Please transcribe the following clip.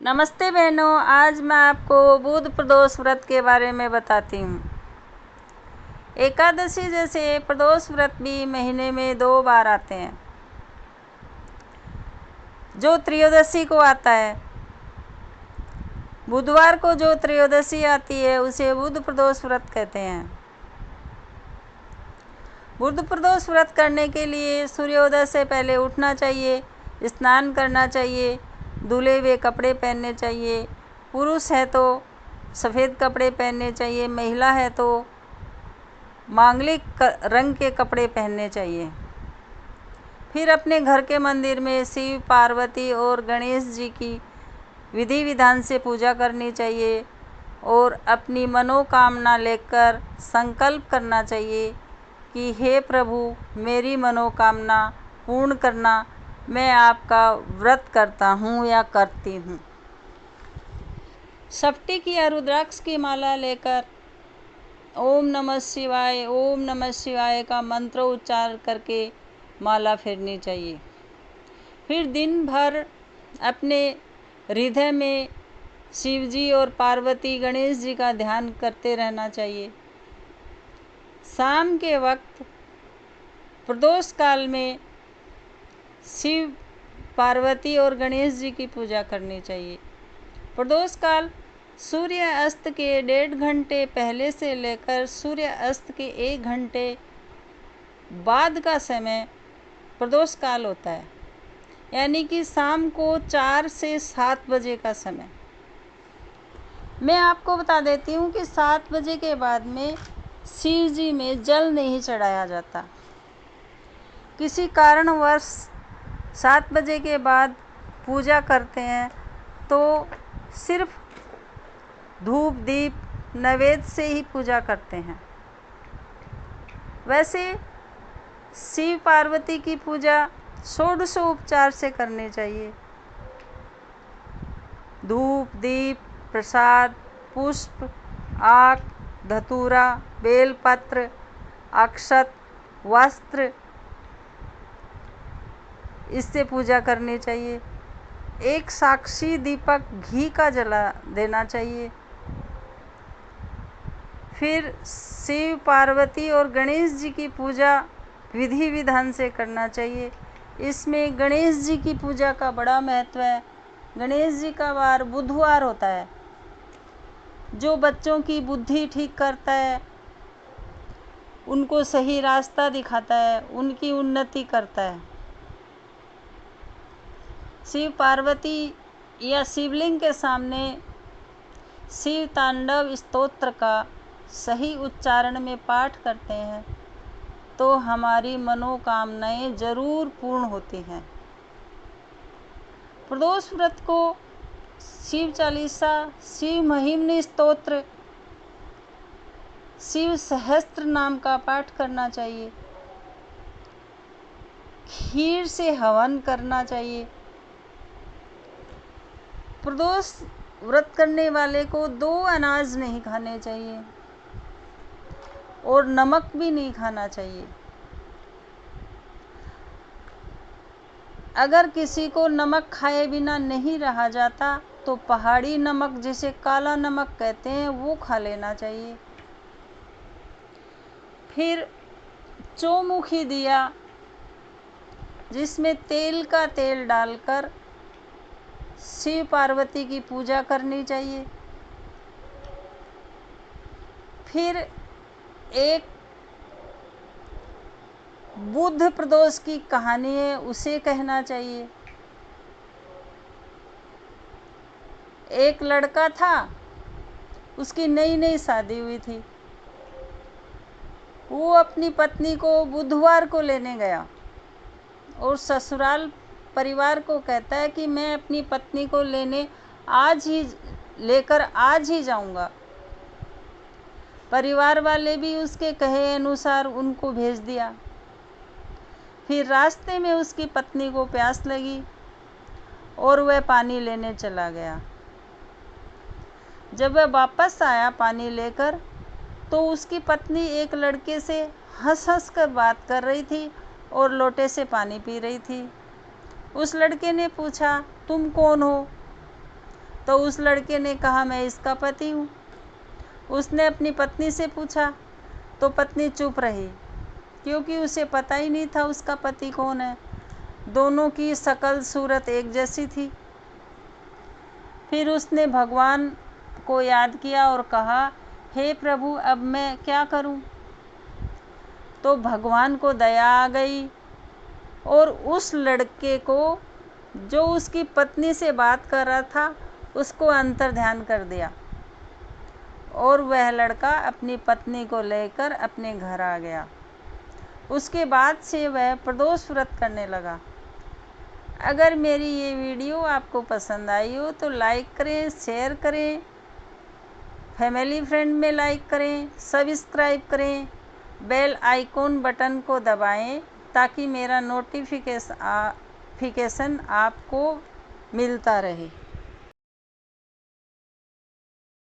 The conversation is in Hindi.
नमस्ते बहनों, आज मैं आपको बुध प्रदोष व्रत के बारे में बताती हूँ। एकादशी जैसे प्रदोष व्रत भी महीने में 2 बार आते हैं। जो त्रयोदशी को आता है, बुधवार को जो त्रयोदशी आती है उसे बुध प्रदोष व्रत कहते हैं। बुध प्रदोष व्रत करने के लिए सूर्योदय से पहले उठना चाहिए, स्नान करना चाहिए, धुले हुए कपड़े पहनने चाहिए। पुरुष है तो सफ़ेद कपड़े पहनने चाहिए, महिला है तो मांगलिक रंग के कपड़े पहनने चाहिए। फिर अपने घर के मंदिर में शिव, पार्वती और गणेश जी की विधि विधान से पूजा करनी चाहिए और अपनी मनोकामना लेकर संकल्प करना चाहिए कि हे प्रभु, मेरी मनोकामना पूर्ण करना। मैं आपका व्रत करता हूँ या करती हूँ। सप्टी की या रुद्राक्ष की माला लेकर ओम नमः शिवाय, ओम नमः शिवाय का मंत्र उच्चार करके माला फेरनी चाहिए। फिर दिन भर अपने हृदय में शिव जी और पार्वती, गणेश जी का ध्यान करते रहना चाहिए। शाम के वक्त प्रदोष काल में शिव, पार्वती और गणेश जी की पूजा करनी चाहिए। प्रदोष काल सूर्य अस्त के 1.5 घंटे पहले से लेकर सूर्य अस्त के 1 घंटे बाद का समय प्रदोष काल होता है, यानी कि शाम को 4 से 7 बजे का समय। मैं आपको बता देती हूँ कि 7 बजे के बाद में शिव जी में जल नहीं चढ़ाया जाता। किसी कारणवश 7 बजे के बाद पूजा करते हैं तो सिर्फ धूप दीप नैवेद्य से ही पूजा करते हैं। वैसे शिव पार्वती की पूजा षोडशोपचार से करनी चाहिए। धूप दीप, प्रसाद, पुष्प, आक, धतूरा, बेलपत्र, अक्षत, वस्त्र, इससे पूजा करनी चाहिए। एक साक्षी दीपक घी का जला देना चाहिए। फिर शिव, पार्वती और गणेश जी की पूजा विधि विधान से करना चाहिए। इसमें गणेश जी की पूजा का बड़ा महत्व है। गणेश जी का वार बुधवार होता है, जो बच्चों की बुद्धि ठीक करता है, उनको सही रास्ता दिखाता है, उनकी उन्नति करता है। शिव पार्वती या शिवलिंग के सामने शिव तांडव स्तोत्र का सही उच्चारण में पाठ करते हैं तो हमारी मनोकामनाएं जरूर पूर्ण होती हैं। प्रदोष व्रत को शिव चालीसा, शिव महिम्न स्तोत्र, शिव सहस्त्र नाम का पाठ करना चाहिए। खीर से हवन करना चाहिए। प्रदोष व्रत करने वाले को 2 अनाज नहीं खाने चाहिए और नमक भी नहीं खाना चाहिए। अगर किसी को नमक खाए बिना नहीं रहा जाता तो पहाड़ी नमक, जिसे काला नमक कहते हैं, वो खा लेना चाहिए। फिर चौमुखी दिया, जिसमें तेल का तेल डालकर शिव पार्वती की पूजा करनी चाहिए। फिर एक बुध प्रदोष की कहानी है, उसे कहना चाहिए। एक लड़का था, उसकी नई नई शादी हुई थी। वो अपनी पत्नी को बुधवार को लेने गया और ससुराल परिवार को कहता है कि मैं अपनी पत्नी को लेकर आज ही जाऊंगा। परिवार वाले भी उसके कहे अनुसार उनको भेज दिया। फिर रास्ते में उसकी पत्नी को प्यास लगी और वह पानी लेने चला गया। जब वह वापस आया पानी लेकर, तो उसकी पत्नी एक लड़के से हंस हंस कर बात कर रही थी और लोटे से पानी पी रही थी। उस लड़के ने पूछा, तुम कौन हो? तो उस लड़के ने कहा मैं इसका पति हूँ। उसने अपनी पत्नी से पूछा तो पत्नी चुप रही, क्योंकि उसे पता ही नहीं था उसका पति कौन है। दोनों की शक्ल सूरत एक जैसी थी। फिर उसने भगवान को याद किया और कहा, हे प्रभु, अब मैं क्या करूं? तो भगवान को दया आ गई और उस लड़के को, जो उसकी पत्नी से बात कर रहा था, उसको अंतर ध्यान कर दिया और वह लड़का अपनी पत्नी को लेकर अपने घर आ गया। उसके बाद से वह प्रदोष व्रत करने लगा। अगर मेरी ये वीडियो आपको पसंद आई हो तो लाइक करें, शेयर करें, फैमिली फ्रेंड में लाइक करें, सब्सक्राइब करें, बेल आइकॉन बटन को दबाएं ताकि मेरा नोटिफिकेशन आपको मिलता रहे।